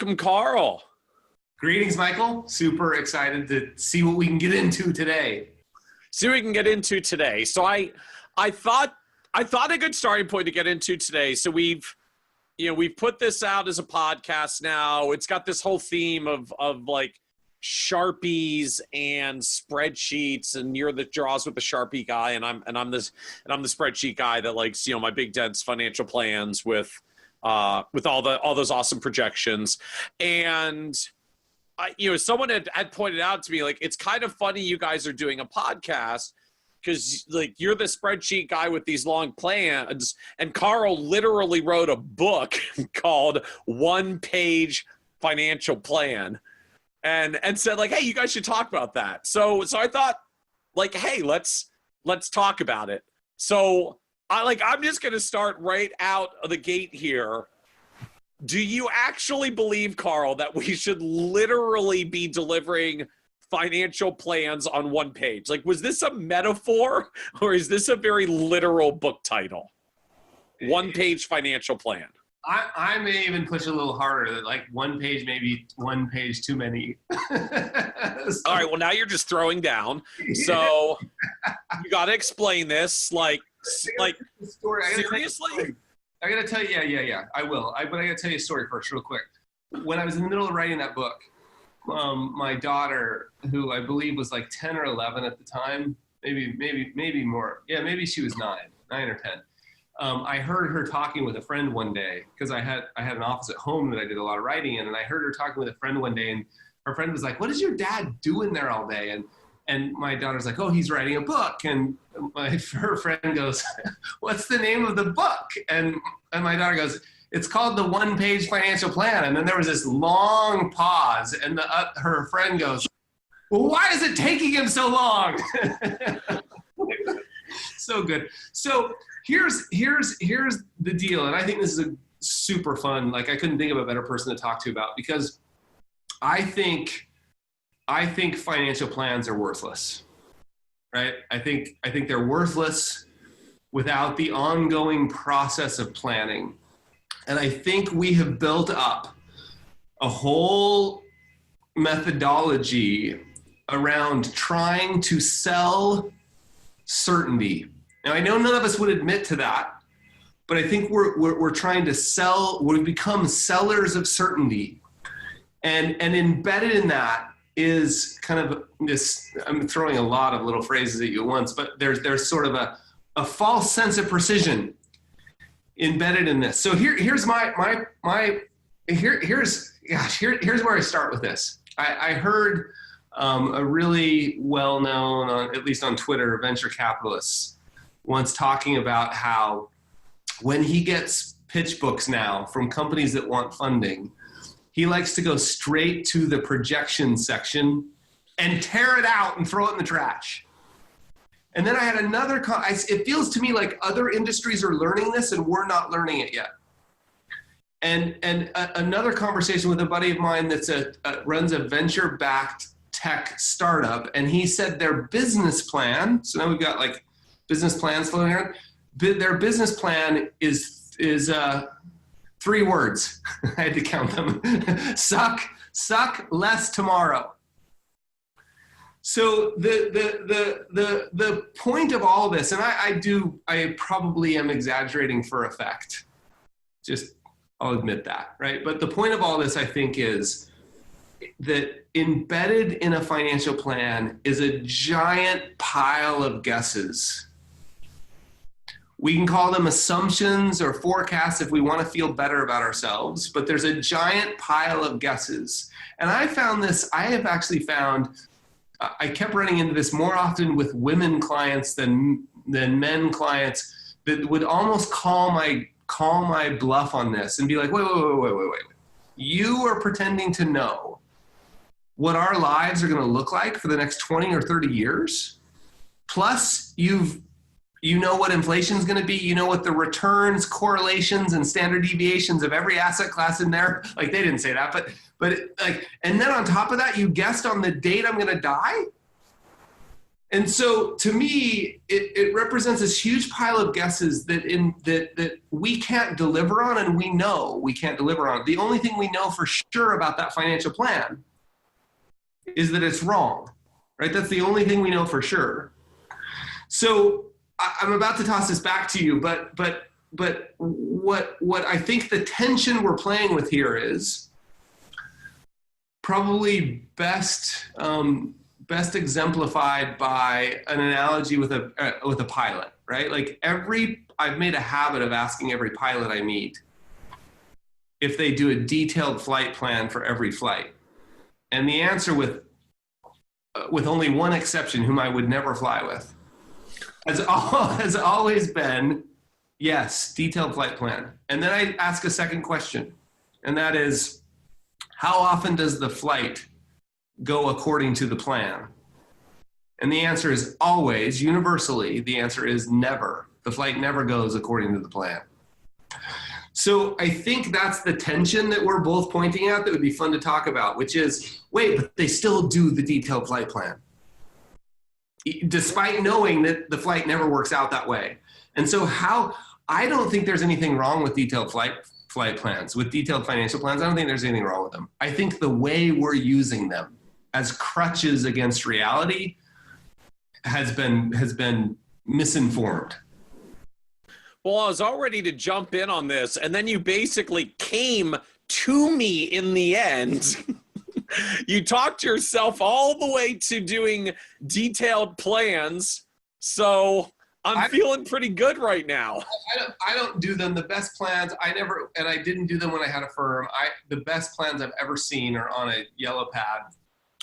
Welcome, Carl. Greetings, Michael. Super excited to see what we can get into today. So I thought a good starting point to get into today. So we've put this out as a podcast now. It's got this whole theme of like Sharpies and spreadsheets, and you're the draws with the Sharpie guy, and I'm the spreadsheet guy that likes, my big dense financial plans with all those awesome projections. And someone had pointed out to me, like, it's kind of funny you guys are doing a podcast because, like, you're the spreadsheet guy with these long plans, and Carl literally wrote a book called One Page Financial Plan, and said, like, hey, you guys should talk about that. So I thought, like, hey, let's talk about it. So I'm just gonna start right out of the gate here. Do you actually believe, Carl, that we should literally be delivering financial plans on one page? Like, was this a metaphor, or is this a very literal book title? One page financial plan. I may even push a little harder, that like one page, maybe one page too many. All right, well, now you're just throwing down. So you got to explain this. Like seriously? I got to tell you, yeah, I will. But I got to tell you a story first, real quick. When I was in the middle of writing that book, my daughter, who I believe was like 10 or 11 at the time, maybe more. Yeah, maybe she was 9 or 10. I heard her talking with a friend one day, because I had an office at home that I did a lot of writing in, and I heard her talking with a friend one day, and her friend was like, "What does your dad do in there all day?" And my daughter's like, "Oh, he's writing a book." And her friend goes, "What's the name of the book?" And my daughter goes, "It's called The One Page Financial Plan." And then there was this long pause, and her friend goes, "Well, why is it taking him so long?" So good. So here's the deal, and I think this is a super fun. Like, I couldn't think of a better person to talk to about, because I think financial plans are worthless, right? I think they're worthless without the ongoing process of planning. And I think we have built up a whole methodology around trying to sell certainty. Now, I know none of us would admit to that, but I think we're trying to sell. We've become sellers of certainty, and embedded in that is kind of this. I'm throwing a lot of little phrases at you at once, but there's sort of a false sense of precision embedded in this. So here's where I start with this. I heard a really well-known, at least on Twitter, venture capitalist once talking about how when he gets pitch books now from companies that want funding, he likes to go straight to the projection section and tear it out and throw it in the trash. And then I had another, it feels to me like other industries are learning this and we're not learning it yet. And another conversation with a buddy of mine that's runs a venture-backed tech startup, and he said their business plan, so now we've got like business plans floating around, their business plan is 3 words. I had to count them. Suck less tomorrow. So the point of all this, and I probably am exaggerating for effect. Just, I'll admit that, right? But the point of all this, I think, is that embedded in a financial plan is a giant pile of guesses. We can call them assumptions or forecasts if we want to feel better about ourselves, but there's a giant pile of guesses. And I have actually found, I kept running into this more often with women clients than men clients, that would almost call my bluff on this and be like, wait. You are pretending to know what our lives are going to look like for the next 20 or 30 years. Plus, you know what inflation is going to be. You know what the returns, correlations, and standard deviations of every asset class in there. Like, they didn't say that, but like, and then on top of that, you guessed on the date I'm going to die. And so to me, it represents this huge pile of guesses that we can't deliver on, and we know we can't deliver on. The only thing we know for sure about that financial plan is that it's wrong, right? That's the only thing we know for sure. So I'm about to toss this back to you, but what I think the tension we're playing with here is probably best exemplified by an analogy with a pilot, right? Like I've made a habit of asking every pilot I meet if they do a detailed flight plan for every flight. And the answer with only one exception, whom I would never fly with, has always been, yes, detailed flight plan. And then I ask a second question, and that is, how often does the flight go according to the plan? And the answer is always, universally, the answer is never. The flight never goes according to the plan. So I think that's the tension that we're both pointing at that would be fun to talk about, which is, wait, but they still do the detailed flight plan, despite knowing that the flight never works out that way. And so I don't think there's anything wrong with detailed flight plans, with detailed financial plans. I don't think there's anything wrong with them. I think the way we're using them as crutches against reality has been misinformed. Well, I was all ready to jump in on this, and then you basically came to me in the end. You talked yourself all the way to doing detailed plans, so I'm feeling pretty good right now. I don't do them. The best plans, I didn't do them when I had a firm. The best plans I've ever seen are on a yellow pad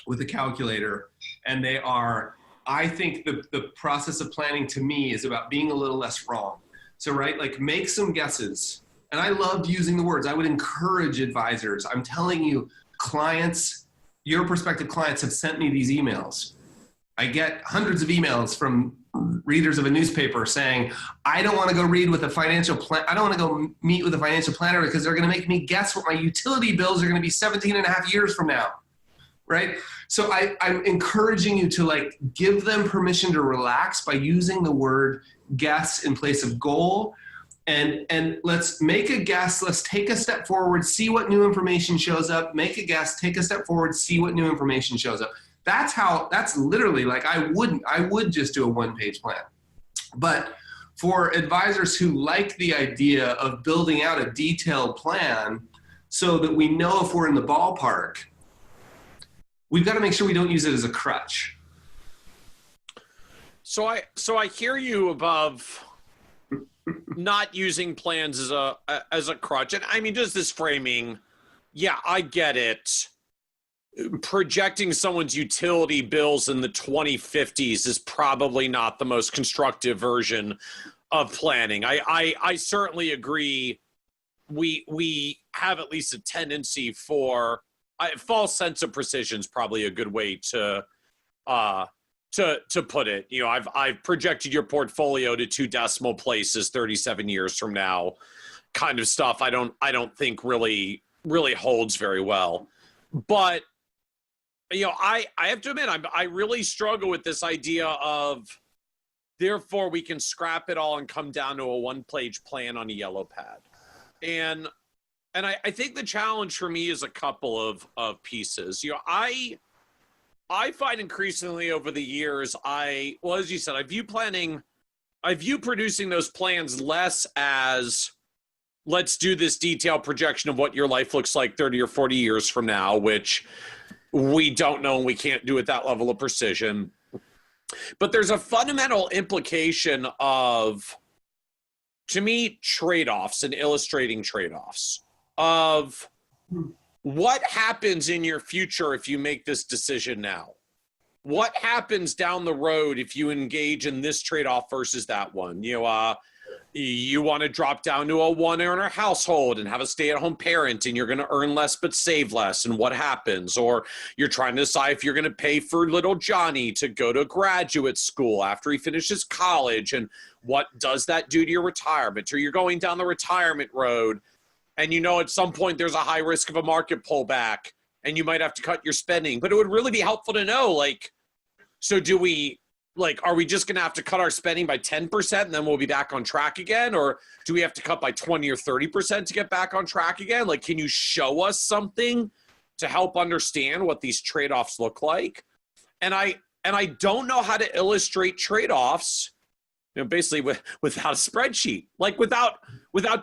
with a calculator, and they are, I think the process of planning to me is about being a little less wrong. So, right, like make some guesses. And I love using the words. I would encourage advisors. I'm telling you, clients, your prospective clients have sent me these emails. I get hundreds of emails from readers of a newspaper saying, I don't want to go read with a financial plan. I don't want to go meet with a financial planner because they're going to make me guess what my utility bills are going to be 17 and a half years from now. Right? So I'm encouraging you to like give them permission to relax by using the word guess in place of goal. And let's make a guess. Let's take a step forward, see what new information shows up, make a guess, take a step forward, see what new information shows up. That's literally like, I would just do a one-page plan. But for advisors who like the idea of building out a detailed plan so that we know if we're in the ballpark, we've got to make sure we don't use it as a crutch. So I hear you above not using plans as a crutch. And I mean, just this framing, yeah, I get it. Projecting someone's utility bills in the 2050s is probably not the most constructive version of planning. I certainly agree. We have at least a tendency for false sense of precision is probably a good way to put it. You know, I've projected your portfolio to 2 decimal places 37 years from now, kind of stuff. I don't think really holds very well. But you know, I have to admit, I really struggle with this idea of, therefore we can scrap it all and come down to a one-page plan on a yellow pad. And I think the challenge for me is a couple of pieces. You know, I find increasingly over the years, well, as you said, I view producing those plans less as, let's do this detailed projection of what your life looks like 30 or 40 years from now, which we don't know and we can't do at that level of precision. But there's a fundamental implication of, to me, trade-offs and illustrating trade-offs of what happens in your future if you make this decision now. What happens down the road if you engage in this trade-off versus that one? You know, you want to drop down to a one-earner household and have a stay-at-home parent, and you're going to earn less but save less, and what happens? Or you're trying to decide if you're going to pay for little Johnny to go to graduate school after he finishes college, and what does that do to your retirement? Or you're going down the retirement road, and you know at some point there's a high risk of a market pullback, and you might have to cut your spending. But it would really be helpful to know, like, so do we like, are we just going to have to cut our spending by 10% and then we'll be back on track again? Or do we have to cut by 20 or 30% to get back on track again? Like, can you show us something to help understand what these trade-offs look like? And I don't know how to illustrate trade-offs, basically without a spreadsheet, like without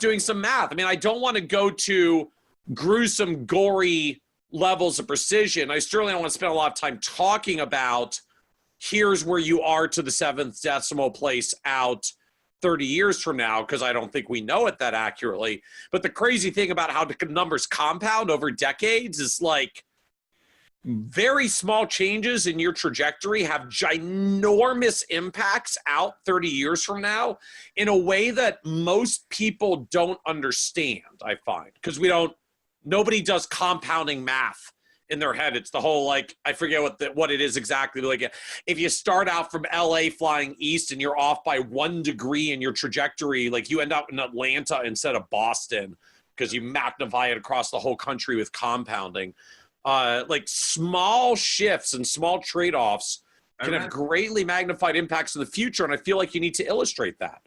doing some math. I mean, I don't want to go to gruesome, gory levels of precision. I certainly don't want to spend a lot of time talking about here's where you are to the 7th decimal place out 30 years from now, because I don't think we know it that accurately. But the crazy thing about how the numbers compound over decades is like very small changes in your trajectory have ginormous impacts out 30 years from now in a way that most people don't understand, I find, because nobody does compounding math in their head. It's the whole, like, I forget what it is exactly. Like, if you start out from LA flying east and you're off by 1 degree in your trajectory, like you end up in Atlanta instead of Boston because you magnify it across the whole country with compounding. Like small shifts and small trade-offs can have greatly magnified impacts in the future. And I feel like you need to illustrate that.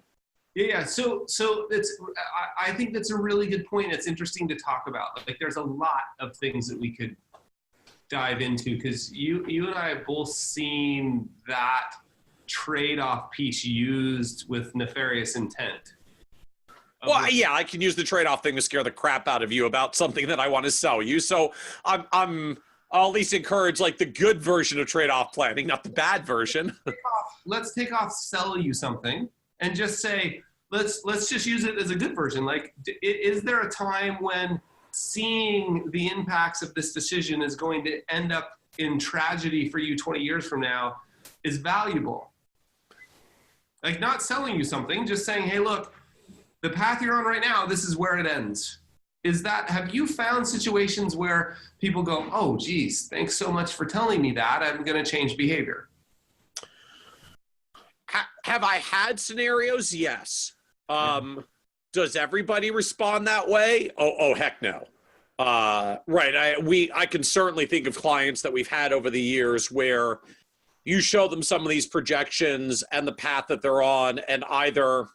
Yeah. So I think that's a really good point. It's interesting to talk about. Like, there's a lot of things that we could dive into, because you and I have both seen that trade-off piece used with nefarious intent. Well, yeah, I can use the trade-off thing to scare the crap out of you about something that I want to sell you. So I'll at least encourage like the good version of trade-off planning, not the bad version. Let's take off sell you something and just say, let's just use it as a good version. Like, is there a time when seeing the impacts of this decision is going to end up in tragedy for you 20 years from now is valuable? Like, not selling you something, just saying, hey, look, the path you're on right now, this is where it ends. Have you found situations where people go, oh, geez, thanks so much for telling me that, I'm going to change behavior? Have I had scenarios? Yes. Does everybody respond that way? Oh, heck no. Right. I can certainly think of clients that we've had over the years where you show them some of these projections and the path that they're on, and either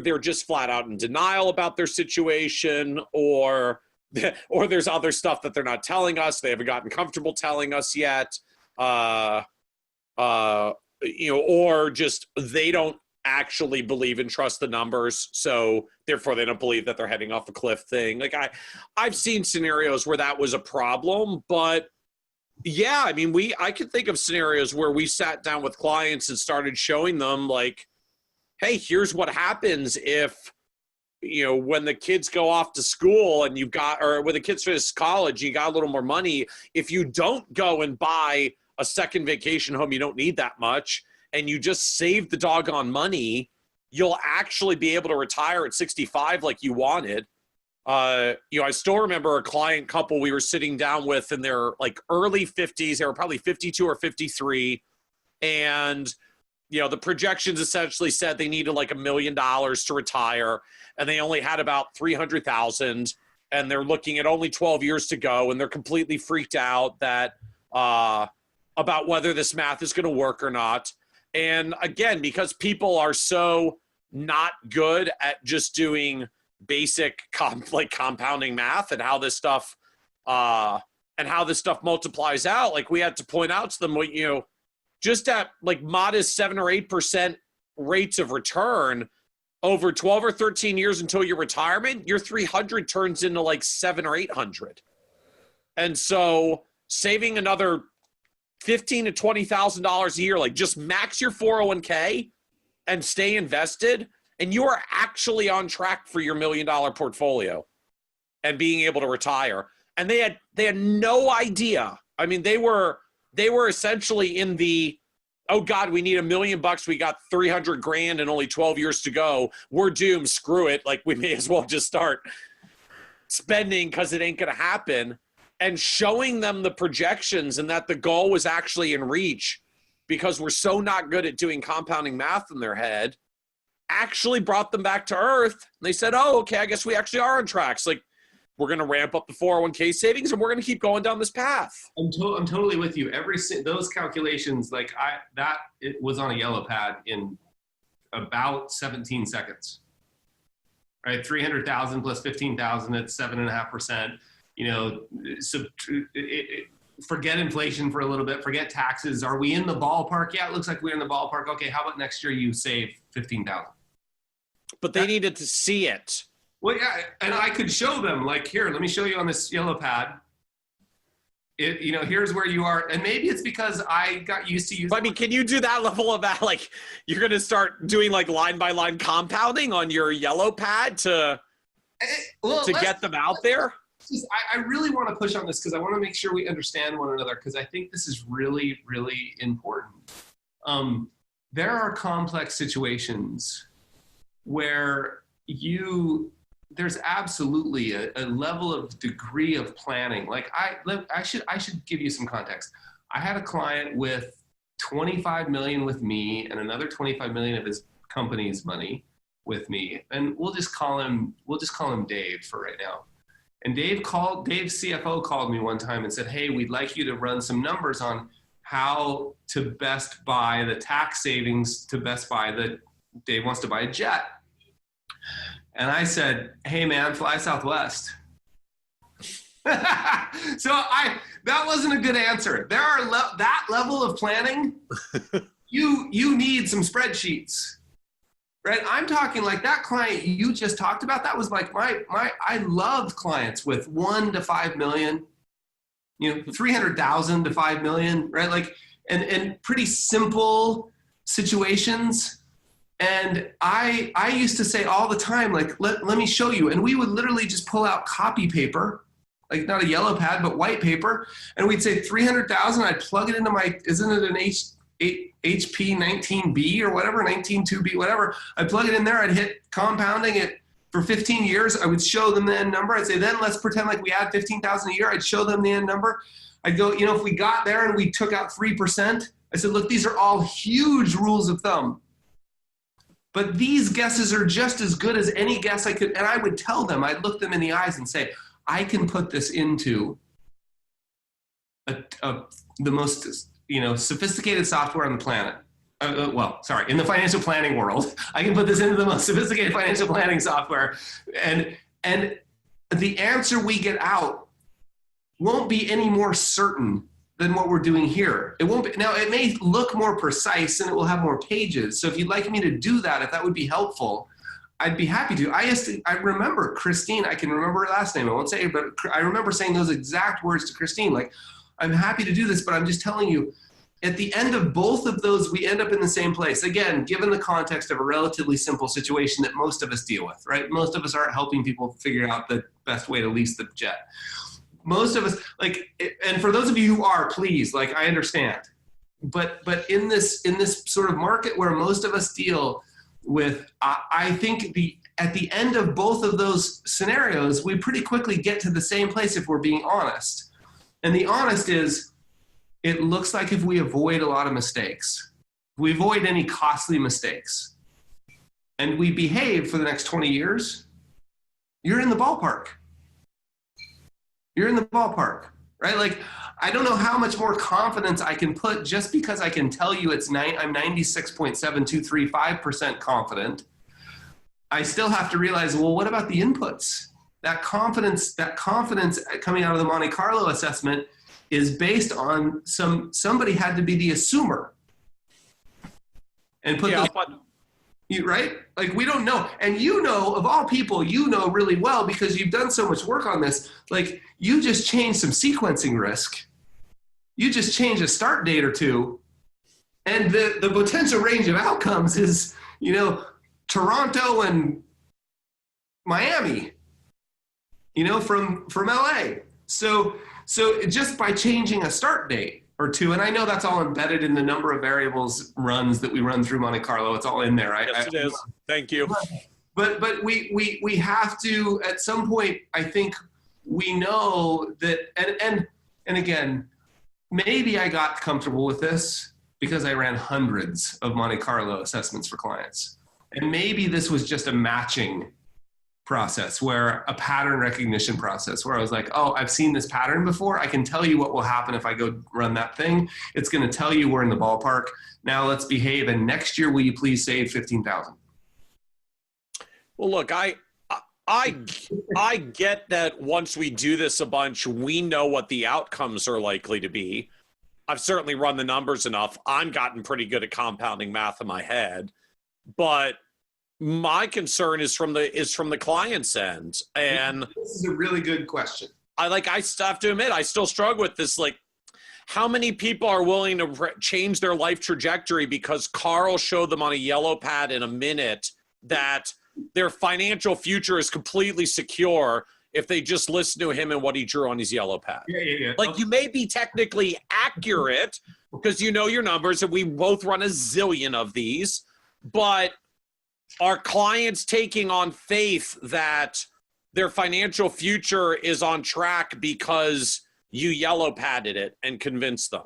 they're just flat out in denial about their situation, or there's other stuff that they're not telling us. They haven't gotten comfortable telling us yet. Or just they don't actually believe and trust the numbers, so therefore they don't believe that they're heading off a cliff thing. Like I've seen scenarios where that was a problem, but yeah, I mean, I could think of scenarios where we sat down with clients and started showing them like, hey, here's what happens if, when the kids go off to school and when the kids finish college, you got a little more money. If you don't go and buy a second vacation home, you don't need that much, and you just save the doggone money, you'll actually be able to retire at 65 like you wanted. I still remember a client couple we were sitting down with in their like early 50s. They were probably 52 or 53. And, the projections essentially said they needed like $1 million to retire, and they only had about 300,000, and they're looking at only 12 years to go. And they're completely freaked out that, about whether this math is going to work or not. And again, because people are so not good at just doing basic compounding math and how this stuff multiplies out, like we had to point out to them, just at like modest 7 or 8% rates of return over 12 or 13 years until your retirement, your 300 turns into like 7 or 800. And so saving another $15,000 to $20,000 a year, like just max your 401k and stay invested, and you are actually on track for your $1 million portfolio and being able to retire. And they had no idea. I mean, they were essentially in the, oh God, we need $1 million. We got 300 grand and only 12 years to go. We're doomed. Screw it. Like, we may as well just start spending because it ain't going to happen. And showing them the projections and that the goal was actually in reach, because we're so not good at doing compounding math in their head, actually brought them back to earth. And they said, oh, okay, I guess we actually are on tracks. Like, we're going to ramp up the 401k savings, and we're going to keep going down this path. I'm totally with you. Those calculations, like it was on a yellow pad in about 17 seconds. Right, 300,000 plus 15,000 at 7.5%. You know, so forget inflation for a little bit. Forget taxes. Are we in the ballpark? Yeah, it looks like we're in the ballpark. Okay, how about next year you save 15,000? But they needed to see it. Well, yeah, and I could show them, like, here, let me show you on this yellow pad. Here's where you are. And maybe it's because I got used to using. I mean, can you do that level of that? Like, you're going to start doing like line by line compounding on your yellow pad to get them out there? I really want to push on this because I want to make sure we understand one another, because I think this is really, really important. There are complex situations where there's absolutely a level of degree of planning. Like I should give you some context. I had a client with 25 million with me and another 25 million of his company's money with me. And we'll just call him Dave for right now. And Dave's CFO called me one time and said, hey, we'd like you to run some numbers on how to best buy the tax savings to best buy that Dave wants to buy a jet. And I said, hey man, fly Southwest. So that wasn't a good answer. There are that level of planning. You need some spreadsheets, right? I'm talking like that client you just talked about. That was like I loved clients with 1 to 5 million, 300,000 to 5 million, right? Like, and pretty simple situations. And I used to say all the time, like, let me show you. And we would literally just pull out copy paper, like not a yellow pad, but white paper. And we'd say 300,000, I'd plug it into isn't it an HP 19B or whatever, 192B, whatever. I'd plug it in there, I'd hit compounding it for 15 years. I would show them the end number. I'd say, then let's pretend like we add 15,000 a year. I'd show them the end number. I'd go, if we got there and we took out 3%, I said, look, these are all huge rules of thumb. But these guesses are just as good as any guess I could. And I would tell them, I'd look them in the eyes and say, I can put this into the most, sophisticated software on the planet. In the financial planning world, I can put this into the most sophisticated financial planning software. And the answer we get out won't be any more certain than what we're doing here. It won't be. Now, it may look more precise and it will have more pages. So if you'd like me to do that, if that would be helpful, I'd be happy to. I remember Christine, I can remember her last name. I won't say it, but I remember saying those exact words to Christine, like, I'm happy to do this, but I'm just telling you, at the end of both of those, we end up in the same place. Again, given the context of a relatively simple situation that most of us deal with, right? Most of us aren't helping people figure out the best way to lease the jet. Most of us, and for those of you who are, please, I understand. But in this sort of market where most of us deal with, I think at the end of both of those scenarios, we pretty quickly get to the same place if we're being honest. And the honest is, it looks like if we avoid a lot of mistakes, we avoid any costly mistakes, and we behave for the next 20 years, you're in the ballpark. You're in the ballpark, right? I don't know how much more confidence I can put just because I can tell you I'm 96.7235% confident. I still have to realize, well, what about the inputs? That confidence coming out of the Monte Carlo assessment is based on somebody had to be the assumer and put right? We don't know. And of all people, really well, because you've done so much work on this, you just changed some sequencing risk. You just changed a start date or two. And the potential range of outcomes is, Toronto and Miami, from LA. So just by changing a start date or two, and I know that's all embedded in the number of variables runs that we run through Monte Carlo. It's all in there. Yes, it is. Thank you. But we have to, at some point, I think we know that, and again, maybe I got comfortable with this because I ran hundreds of Monte Carlo assessments for clients. And maybe this was just a matching process, where a pattern recognition process, where I was like, oh, I've seen this pattern before. I can tell you what will happen if I go run that thing. It's going to tell you we're in the ballpark. Now let's behave. And next year, will you please save 15,000? Well, look, I get that once we do this a bunch, we know what the outcomes are likely to be. I've certainly run the numbers enough. I'm gotten pretty good at compounding math in my head, but my concern is from the client's end. And this is a really good question. I have to admit, I still struggle with this. Like, how many people are willing to change their life trajectory because Carl showed them on a yellow pad in a minute that their financial future is completely secure if they just listen to him and what he drew on his yellow pad? Yeah. Like, you may be technically accurate because you know your numbers, and we both run a zillion of these, but are clients taking on faith that their financial future is on track because you yellow padded it and convinced them?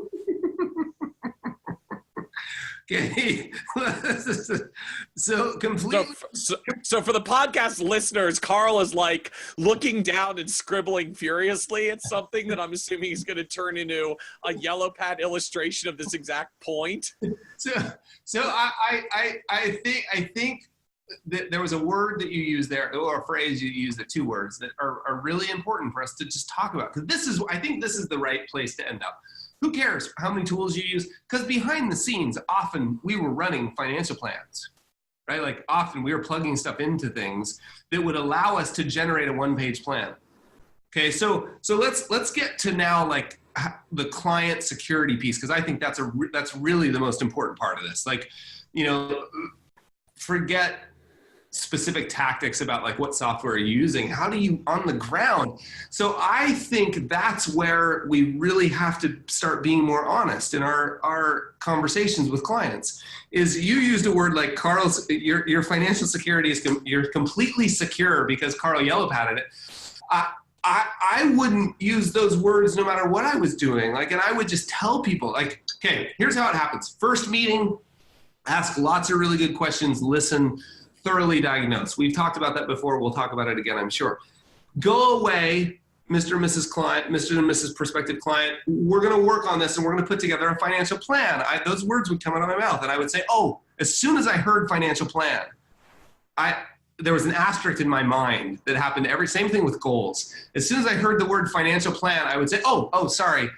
Okay. So completely. So for the podcast listeners, Carl is like looking down and scribbling furiously at something that I'm assuming is going to turn into a yellow pad illustration of this exact point. So I think that there was a word that you used there, or a phrase you used, the two words that are really important for us to just talk about, because I think this is the right place to end up. Who cares how many tools you use? Because behind the scenes, often we were running financial plans, right? Like, often we were plugging stuff into things that would allow us to generate a one-page plan. Okay, so let's get to now, like, the client security piece, because I think that's really the most important part of this. Like, forget specific tactics about like what software you're using. How do you on the ground? So I think that's where we really have to start being more honest in our conversations with clients. Is you used a word like, Carl's, your financial security is you're completely secure because Carl yellow padded it. I wouldn't use those words no matter what I was doing. Like, and I would just tell people, like, okay, here's how it happens. First meeting, ask lots of really good questions, listen, thoroughly diagnose. We've talked about that before. We'll talk about it again, I'm sure. Go away, Mr. and Mrs. Client, Mr. and Mrs. Prospective Client. We're going to work on this and we're going to put together a financial plan. Those words would come out of my mouth and I would say, oh, as soon as I heard financial plan, there was an asterisk in my mind that happened same thing with goals. As soon as I heard the word financial plan, I would say, oh, sorry.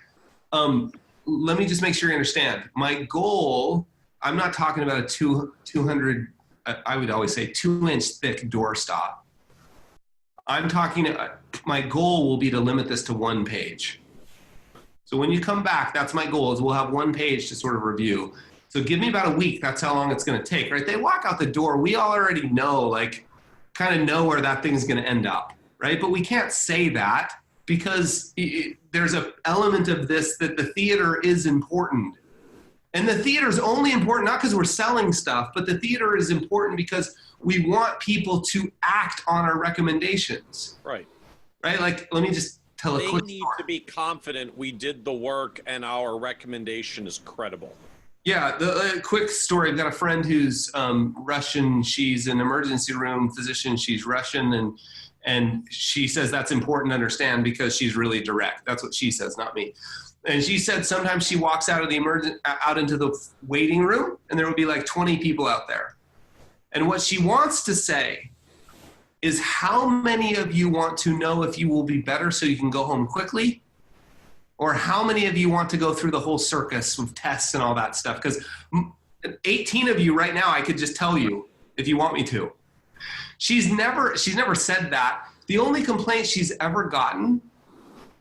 Let me just make sure you understand. My goal, I'm not talking about a 200, I would always say 2-inch thick doorstop. I'm talking, my goal will be to limit this to one page. So when you come back, that's my goal, is we'll have one page to sort of review. So give me about a week, that's how long it's gonna take, right? They walk out the door, we all already know, like, kind of know where that thing's gonna end up, right? But we can't say that because there's an element of this that the theater is important. And the theater is only important not because we're selling stuff, but the theater is important because we want people to act on our recommendations. Right. Right? Like, let me just tell a quick story. They need to be confident we did the work and our recommendation is credible. Yeah, the quick story. I've got a friend who's Russian. She's an emergency room physician. She's Russian, and she says that's important to understand because she's really direct. That's what she says, not me. And she said sometimes she walks out of out into the waiting room and there will be like 20 people out there. And what she wants to say is, how many of you want to know if you will be better so you can go home quickly? Or how many of you want to go through the whole circus of tests and all that stuff? Because 18 of you right now, I could just tell you if you want me to. She's never said that. The only complaint she's ever gotten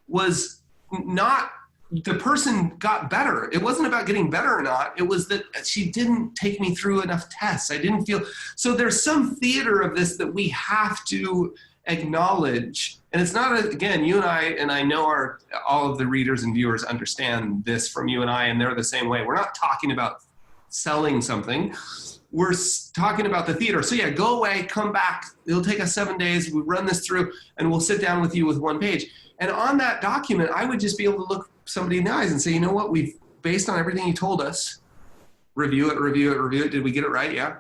was not the person got better. It wasn't about getting better or not. It was that she didn't take me through enough tests. I didn't feel, so there's some theater of this that we have to acknowledge. And it's not, again, you and I know all of the readers and viewers understand this from you and I, and they're the same way. We're not talking about selling something. We're talking about the theater. So yeah, go away, come back. It'll take us 7 days. We run this through and we'll sit down with you with one page. And on that document, I would just be able to look somebody in the eyes and say, you know what, we've, based on everything you told us, review it. Did we get it right? Yeah.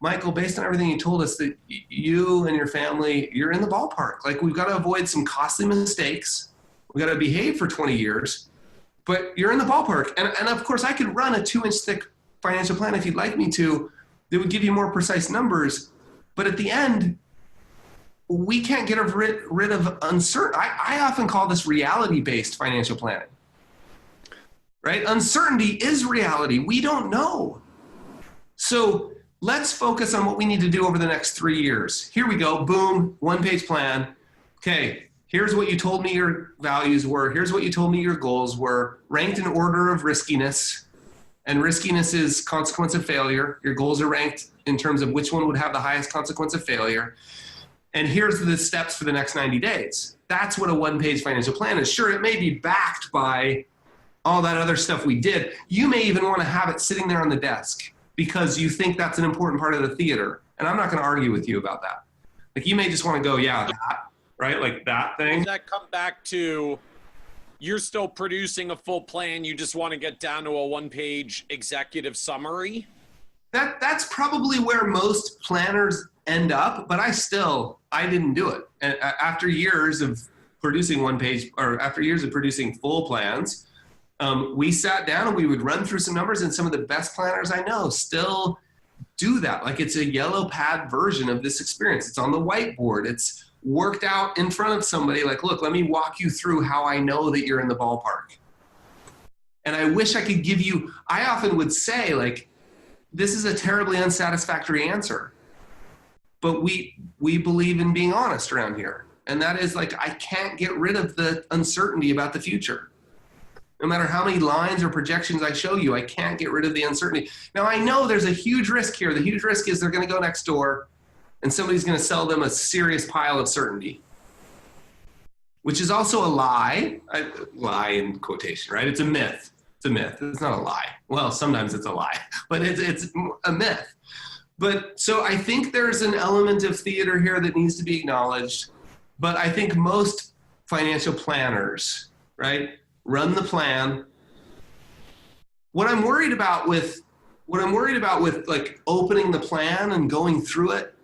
Michael, based on everything you told us, that you and your family, you're in the ballpark. Like, we've got to avoid some costly mistakes. We've got to behave for 20 years, but you're in the ballpark. And of course, I could run a 2-inch thick financial plan if you'd like me to. That would give you more precise numbers. But at the end, we can't get rid of uncertainty. I often call this reality-based financial planning, right? Uncertainty is reality. We don't know. So let's focus on what we need to do over the next 3 years. Here we go. Boom, 1-page plan. Okay, here's what you told me your values were. Here's what you told me your goals were, ranked in order of riskiness. And riskiness is consequence of failure. Your goals are ranked in terms of which one would have the highest consequence of failure. And here's the steps for the next 90 days. That's what a 1-page financial plan is. Sure, it may be backed by all that other stuff we did. You may even want to have it sitting there on the desk because you think that's an important part of the theater. And I'm not going to argue with you about that. Like, you may just want to go, yeah, that, right? Like that thing. Does that come back to you're still producing a full plan, you just want to get down to a 1-page executive summary? That's probably where most planners end up, but I didn't do it. And after years of producing 1-page, or after years of producing full plans, we sat down and we would run through some numbers, and some of the best planners I know still do that. Like, it's a yellow pad version of this experience. It's on the whiteboard. It's worked out in front of somebody. Like, look, let me walk you through how I know that you're in the ballpark. And I wish I could give you, I often would say, like, this is a terribly unsatisfactory answer, but we believe in being honest around here. And that is, like, I can't get rid of the uncertainty about the future. No matter how many lines or projections I show you, I can't get rid of the uncertainty. Now, I know there's a huge risk here. The huge risk is they're going to go next door and somebody's going to sell them a serious pile of certainty, which is also a lie. Lie in quotation, right? It's a myth. It's a myth. It's not a lie. Well, sometimes it's a lie, but it's a myth. But so I think there's an element of theater here that needs to be acknowledged. But I think most financial planners, right, run the plan. What I'm worried about with like opening the plan and going through it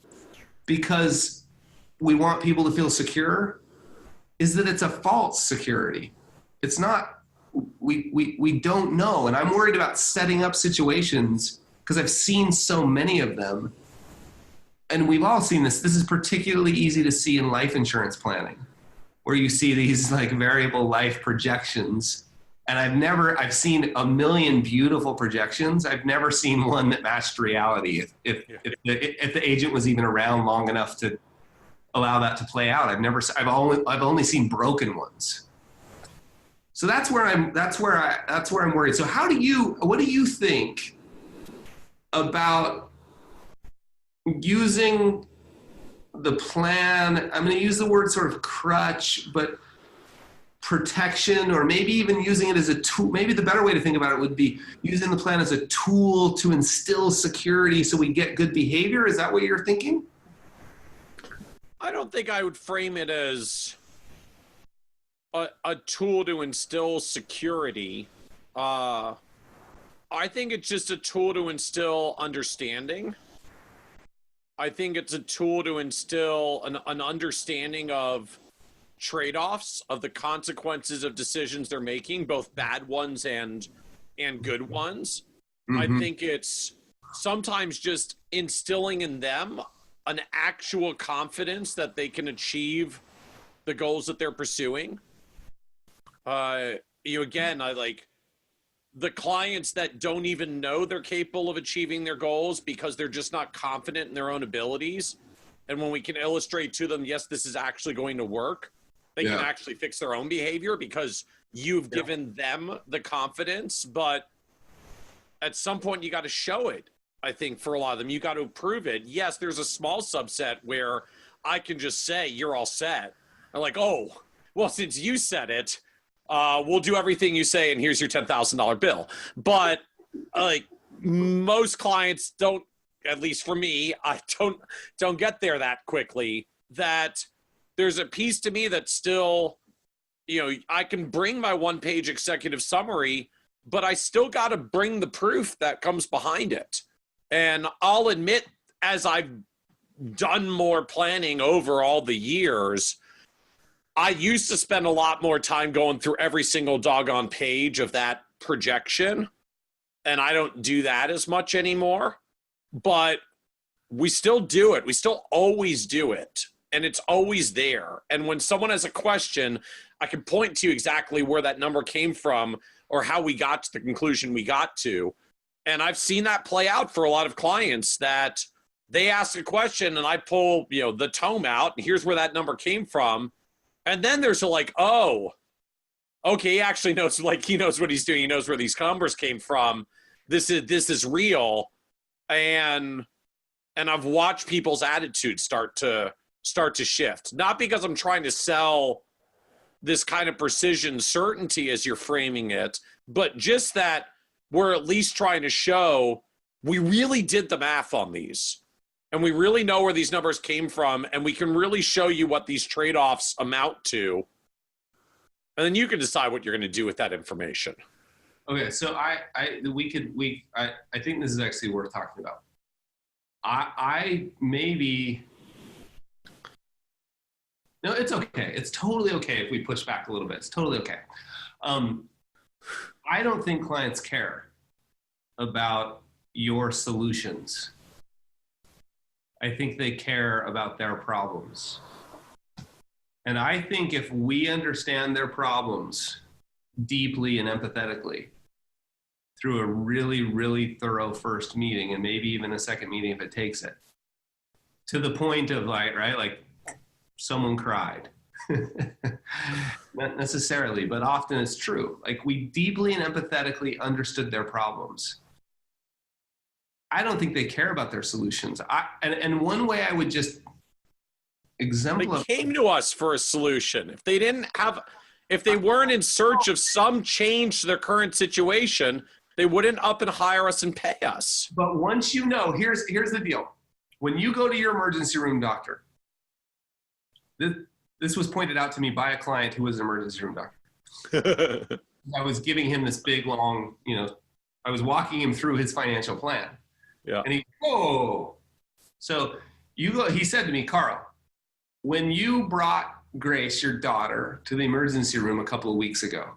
because we want people to feel secure is that it's a false security. It's not, we don't know. And I'm worried about setting up situations because I've seen so many of them. And we've all seen this. This is particularly easy to see in life insurance planning, where you see these like variable life projections. And I've seen a million beautiful projections. I've never seen one that matched reality. If the agent was even around long enough to allow that to play out, I've only seen broken ones. So that's where I'm worried. So what do you think about using the plan? I'm going to use the word sort of crutch, but protection, or maybe even using it as a tool. Maybe the better way to think about it would be using the plan as a tool to instill security so we get good behavior. Is that what you're thinking? I don't think I would frame it as a tool to instill security. I think it's just a tool to instill understanding. I think it's a tool to instill an understanding of trade-offs, of the consequences of decisions they're making, both bad ones and good ones. Mm-hmm. I think it's sometimes just instilling in them an actual confidence that they can achieve the goals that they're pursuing. Again, I like the clients that don't even know they're capable of achieving their goals because they're just not confident in their own abilities. And when we can illustrate to them, yes, this is actually going to work, they can actually fix their own behavior because you've given them the confidence. But at some point, you got to show it. I think for a lot of them, you got to prove it. Yes, there's a small subset where I can just say, you're all set. I'm like, oh, well, since you said it, we'll do everything you say, and here's your $10,000 bill. But like most clients don't, at least for me, I don't get there that quickly. That there's a piece to me that still, I can bring my 1-page executive summary, but I still got to bring the proof that comes behind it. And I'll admit as I've done more planning over all the years, I used to spend a lot more time going through every single doggone page of that projection, and I don't do that as much anymore. But we still do it. We still always do it, and it's always there. And when someone has a question, I can point to exactly where that number came from or how we got to the conclusion we got to. And I've seen that play out for a lot of clients, that they ask a question and I pull, the tome out, and here's where that number came from. And then there's oh, okay, he actually knows, he knows what he's doing. He knows where these numbers came from. This is real. And I've watched people's attitudes start to shift. Not because I'm trying to sell this kind of precision certainty as you're framing it, but just that we're at least trying to show we really did the math on these, and we really know where these numbers came from, and we can really show you what these trade-offs amount to. And then you can decide what you're going to do with that information. Okay, so I think this is actually worth talking about. No, it's okay. It's totally okay if we push back a little bit. It's totally okay. I don't think clients care about your solutions. I think they care about their problems. And I think if we understand their problems deeply and empathetically through a really, really thorough first meeting, and maybe even a second meeting if it takes it, to the point of someone cried. Not necessarily, but often it's true. We deeply and empathetically understood their problems. I don't think they care about their solutions. And one way I would just exemplify. They came to us for a solution. If they weren't in search of some change to their current situation, they wouldn't up and hire us and pay us. But once you know, here's the deal. When you go to your emergency room doctor, this was pointed out to me by a client who was an emergency room doctor. I was giving him this big, long, I was walking him through his financial plan. Yeah. And so he said to me, Carl, when you brought Grace, your daughter, to the emergency room a couple of weeks ago,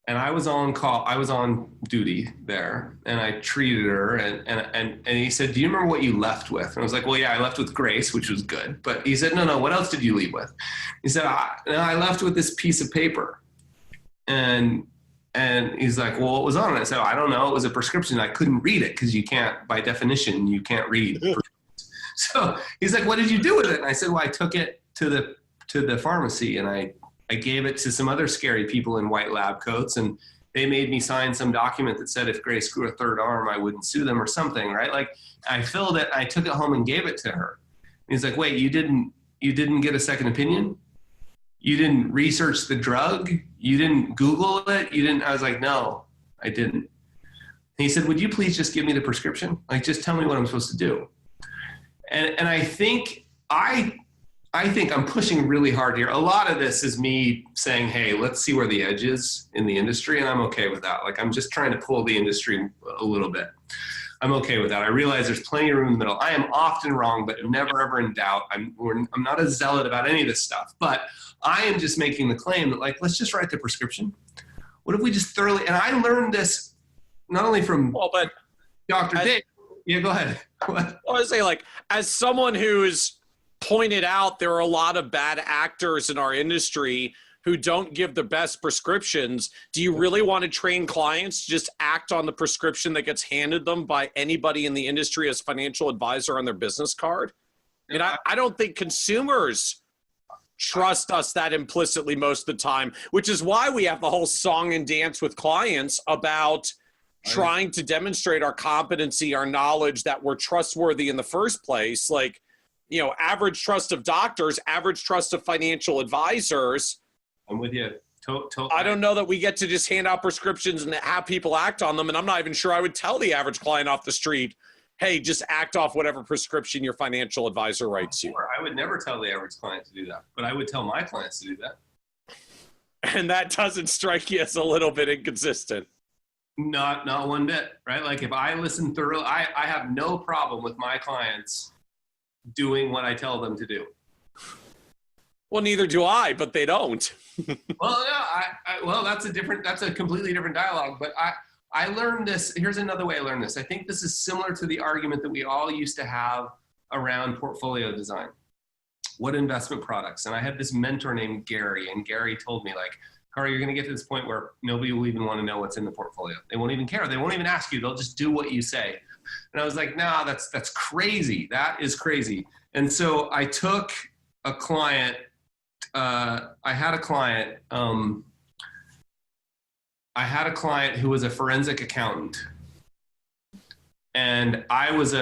and I was on call, I was on duty there, and I treated her, and he said, do you remember what you left with? And I was like, well, yeah, I left with Grace, which was good. But he said, no, what else did you leave with? He said, I left with this piece of paper. And he's like, well, what was on it? I said, I don't know. It was a prescription. I couldn't read it because you can't, by definition, you can't read. So he's like, what did you do with it? And I said, well, I took it to the pharmacy, and I gave it to some other scary people in white lab coats, and they made me sign some document that said if Grace grew a third arm, I wouldn't sue them or something, right? I filled it, I took it home and gave it to her. And he's like, wait, you didn't get a second opinion? You didn't research the drug? You didn't Google it? I was like, no, I didn't. And he said, would you please just give me the prescription? Just tell me what I'm supposed to do. And I think I'm pushing really hard here. A lot of this is me saying, hey, let's see where the edge is in the industry, and I'm okay with that. I'm just trying to pull the industry a little bit. I'm okay with that. I realize there's plenty of room in the middle. I am often wrong, but never ever in doubt. I'm not a zealot about any of this stuff, but I am just making the claim that let's just write the prescription. What if we just thoroughly, and I learned this not only from Dr. Dave. Yeah, go ahead. What? I was saying, as someone who's pointed out there are a lot of bad actors in our industry who don't give the best prescriptions, do you really want to train clients to just act on the prescription that gets handed them by anybody in the industry as financial advisor on their business card? And I don't think consumers trust us that implicitly most of the time, which is why we have the whole song and dance with clients about trying to demonstrate our competency, our knowledge, that we're trustworthy in the first place. Average trust of doctors, average trust of financial advisors. I'm with you. I don't know that we get to just hand out prescriptions and have people act on them. And I'm not even sure I would tell the average client off the street, hey, just act off whatever prescription your financial advisor writes you. I would never tell the average client to do that, but I would tell my clients to do that. And that doesn't strike you as a little bit inconsistent? Not one bit, right? Like if I listen thoroughly, I have no problem with my clients doing what I tell them to do. Well, neither do I, but they don't. Well, no, well, that's a completely different dialogue. But I learned this. Here's another way I learned this. I think this is similar to the argument that we all used to have around portfolio design. What investment products? And I had this mentor named Gary, and Gary told me, like, Carl, you're going to get to this point where nobody will even want to know what's in the portfolio. They won't even care. They won't even ask you. They'll just do what you say. And I was like, nah, that's crazy. That is crazy. And so I took a client. I had a client who was a forensic accountant, and I was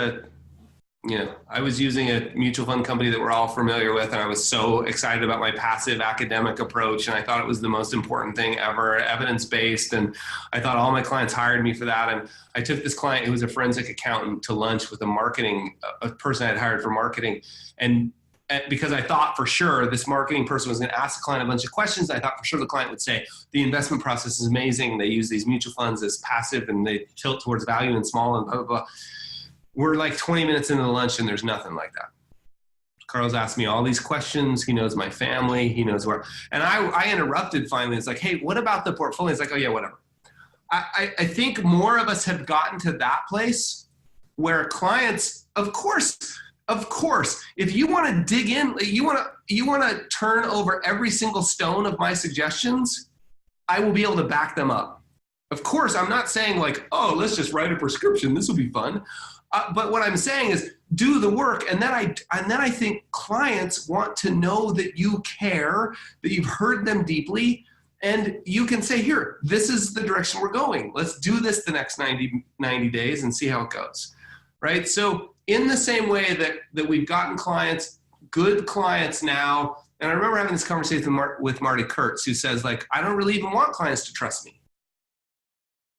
using a mutual fund company that we're all familiar with, and I was so excited about my passive academic approach, and I thought it was the most important thing ever, evidence-based, and I thought all my clients hired me for that. And I took this client who was a forensic accountant to lunch with a person I had hired for marketing, and because I thought for sure this marketing person was going to ask the client a bunch of questions. I thought for sure the client would say, the investment process is amazing. They use these mutual funds as passive and they tilt towards value and small and blah, blah, blah. We're like 20 minutes into the lunch and there's nothing like that. Carl's asked me all these questions. He knows my family. He knows where. And I interrupted finally. It's like, hey, what about the portfolio? It's like, oh yeah, whatever. I think more of us have gotten to that place where clients, of course, if you want to dig in, you want to turn over every single stone of my suggestions, I will be able to back them up. Of course, I'm not saying like, oh, let's just write a prescription. This will be fun. But what I'm saying is do the work. And then I think clients want to know that you care, that you've heard them deeply, and you can say, here, this is the direction we're going. Let's do this the next 90 days and see how it goes, right? So in the same way that we've gotten clients, good clients now, and I remember having this conversation with Marty Kurtz, who says, like, I don't really even want clients to trust me,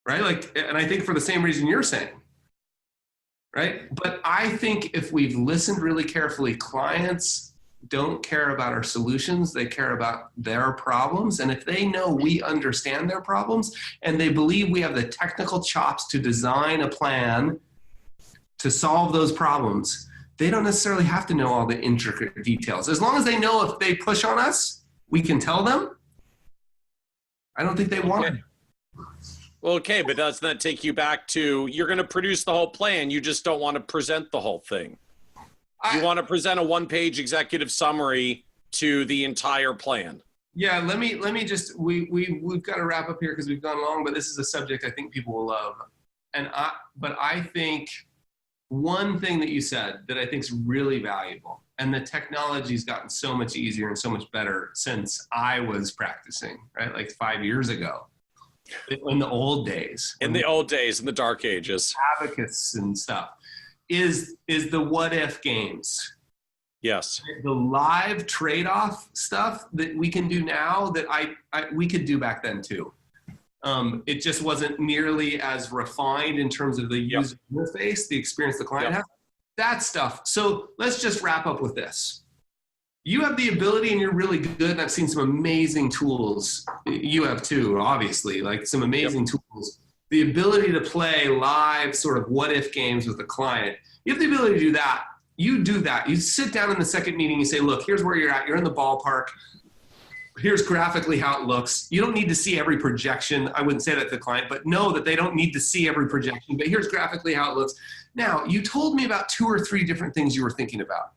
right? Like, and I think for the same reason you're saying, right? But I think if we've listened really carefully, clients don't care about our solutions. They care about their problems. And if they know we understand their problems and they believe we have the technical chops to design a plan to solve those problems, they don't necessarily have to know all the intricate details. As long as they know if they push on us, we can tell them. I don't think they want it. Well, okay, but doesn't that take you back to, you're going to produce the whole plan, you just don't want to present the whole thing. You want to present a one-page executive summary to the entire plan. Yeah, let me just, we've got to wrap up here because we've gone long, but this is a subject I think people will love. But I think one thing that you said that I think is really valuable, and the technology's gotten so much easier and so much better since I was practicing, right? Like 5 years ago, in the old days. In the dark ages. Abacus and stuff, is the what if games. Yes. The live trade-off stuff that we can do now that we could do back then too. It just wasn't nearly as refined in terms of the user interface, the experience the client has. That stuff. So let's just wrap up with this. You have the ability and you're really good, and I've seen some amazing tools. You have too, obviously, like some amazing tools. The ability to play live sort of what if games with a client. You have the ability to do that. You do that. You sit down in the second meeting, you say, look, here's where you're at. You're in the ballpark. Here's graphically how it looks. You don't need to see every projection. I wouldn't say that to the client, but know that they don't need to see every projection, but here's graphically how it looks. Now, you told me about 2 or 3 different things you were thinking about.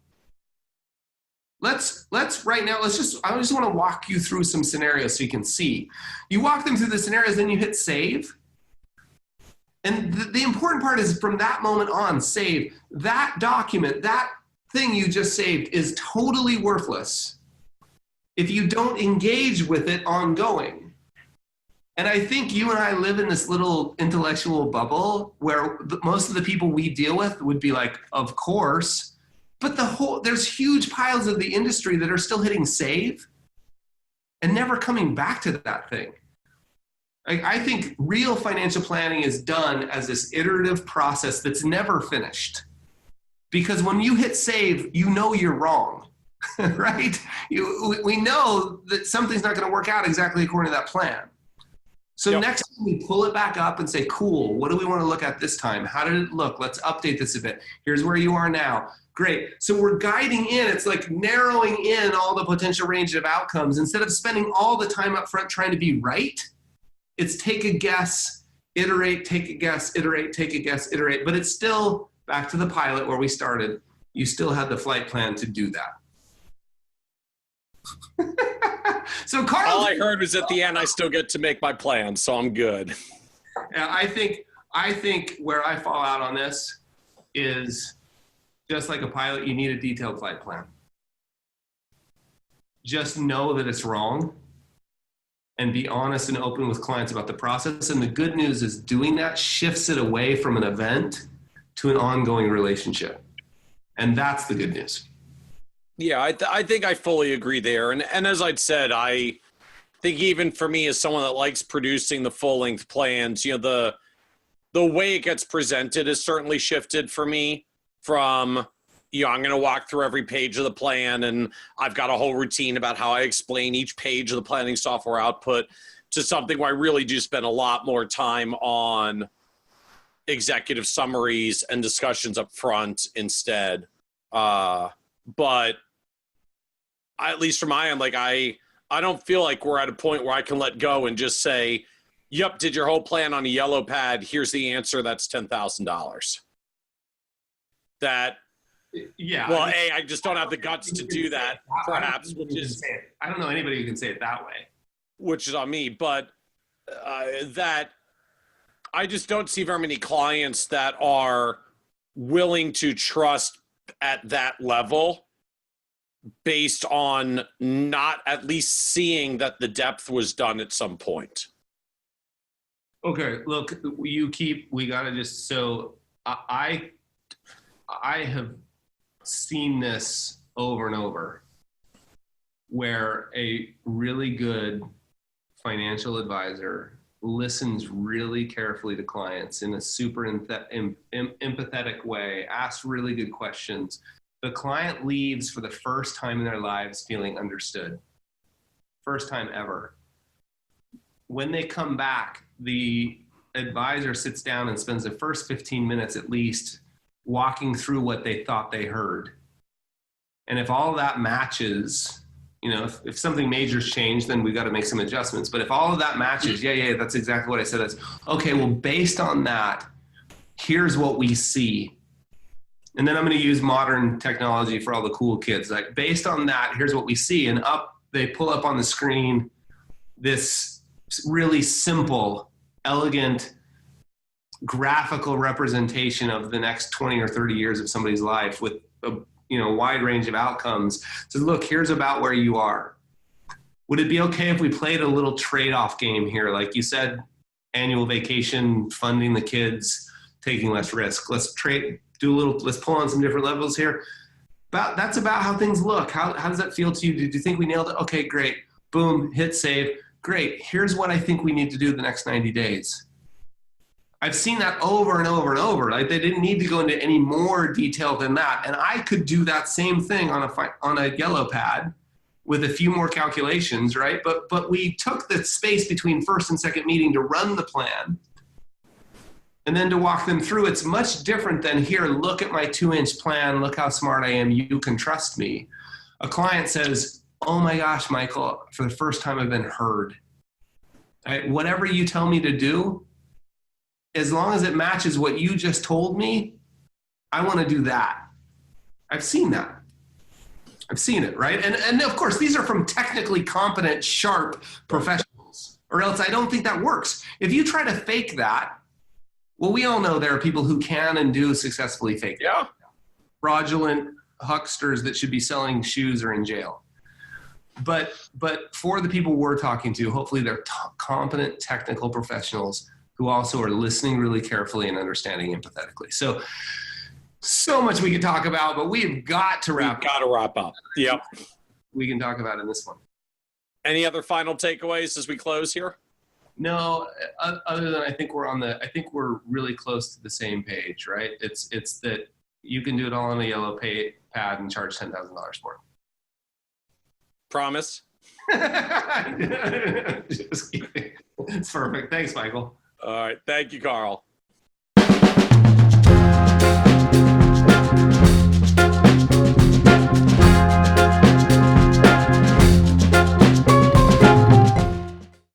Let's right now, I just want to walk you through some scenarios so you can see. You walk them through the scenarios, then you hit save. And the important part is from that moment on, save. That document, that thing you just saved is totally worthless if you don't engage with it ongoing. And I think you and I live in this little intellectual bubble where most of the people we deal with would be like, of course, but there's huge piles of the industry that are still hitting save and never coming back to that thing. I think real financial planning is done as this iterative process that's never finished. Because when you hit save, you know you're wrong, right? We know that something's not going to work out exactly according to that plan. So Yep. next time we pull it back up and say, cool, what do we want to look at this time? How did it look? Let's update this a bit. Here's where you are now. Great. So we're guiding in. It's like narrowing in all the potential range of outcomes. Instead of spending all the time up front trying to be right, it's take a guess, iterate, take a guess, iterate, take a guess, iterate. But it's still back to the pilot where we started. You still had the flight plan to do that. So Carl, All I heard was at the end, I still get to make my plan, so I'm good. yeah, I think where I fall out on this is just like a pilot, you need a detailed flight plan. Just know that it's wrong and be honest and open with clients about the process. And the good news is doing that shifts it away from an event to an ongoing relationship. And that's the good news. Yeah, I think I fully agree there. And as I'd said, I think even for me as someone that likes producing the full-length plans, you know, the way it gets presented has certainly shifted for me from, you know, I'm going to walk through every page of the plan and I've got a whole routine about how I explain each page of the planning software output to something where I really do spend a lot more time on executive summaries and discussions up front instead. But at least from my end, like I don't feel like we're at a point where I can let go and just say, yep, did your whole plan on a yellow pad. Here's the answer. That's $10,000. That, Yeah. well, I just don't have the guts to do that, perhaps, I don't know anybody who can say it that way. Which is on me, but that I just don't see very many clients that are willing to trust at that level based on not at least seeing that the depth was done at some point. Okay, look, we gotta just, so I have seen this over and over where a really good financial advisor listens really carefully to clients in a super empathetic way, asks really good questions. The client leaves for the first time in their lives feeling understood. First time ever. When they come back, the advisor sits down and spends the first 15 minutes at least walking through what they thought they heard. And if all that matches, you know, if something major's changed, then we got to make some adjustments. But if all of that matches, yeah, that's exactly what I said. That's okay. Well, based on that, here's what we see. And then I'm going to use modern technology for all the cool kids. Like, based on that, here's what we see. And they pull up on the screen this really simple, elegant, graphical representation of the next 20 or 30 years of somebody's life with a wide range of outcomes. So look, here's about where you are. Would it be okay if we played a little trade-off game here? Like you said, annual vacation, funding the kids, taking less risk. Let's pull on some different levels here. That's about how things look. How does that feel to you? Did you think we nailed it? Okay, great. Boom, hit save. Great. Here's what I think we need to do the next 90 days. I've seen that over and over and over. Like, they didn't need to go into any more detail than that. And I could do that same thing on a yellow pad with a few more calculations, right? But we took the space between first and second meeting to run the plan and then to walk them through. It's much different than, here, look at my 2-inch plan. Look how smart I am. You can trust me. A client says, oh my gosh, Michael, for the first time I've been heard. Whatever you tell me to do, as long as it matches what you just told me, I want to do that. I've seen that. I've seen it, right? And of course, these are from technically competent, sharp professionals, or else I don't think that works. If you try to fake that, well, we all know there are people who can and do successfully fake that. Yeah. Fraudulent hucksters that should be selling shoes are in jail. But for the people we're talking to, hopefully they're competent technical professionals who also are listening really carefully and understanding empathetically. So much we could talk about, but we've got to wrap up. Yep. We can talk about in this one. Any other final takeaways as we close here? No, other than I think we're really close to the same page, right? It's that you can do it all on a yellow pad and charge $10,000 for it. Promise? Just kidding. That's perfect. Thanks, Michael. All right. Thank you, Carl.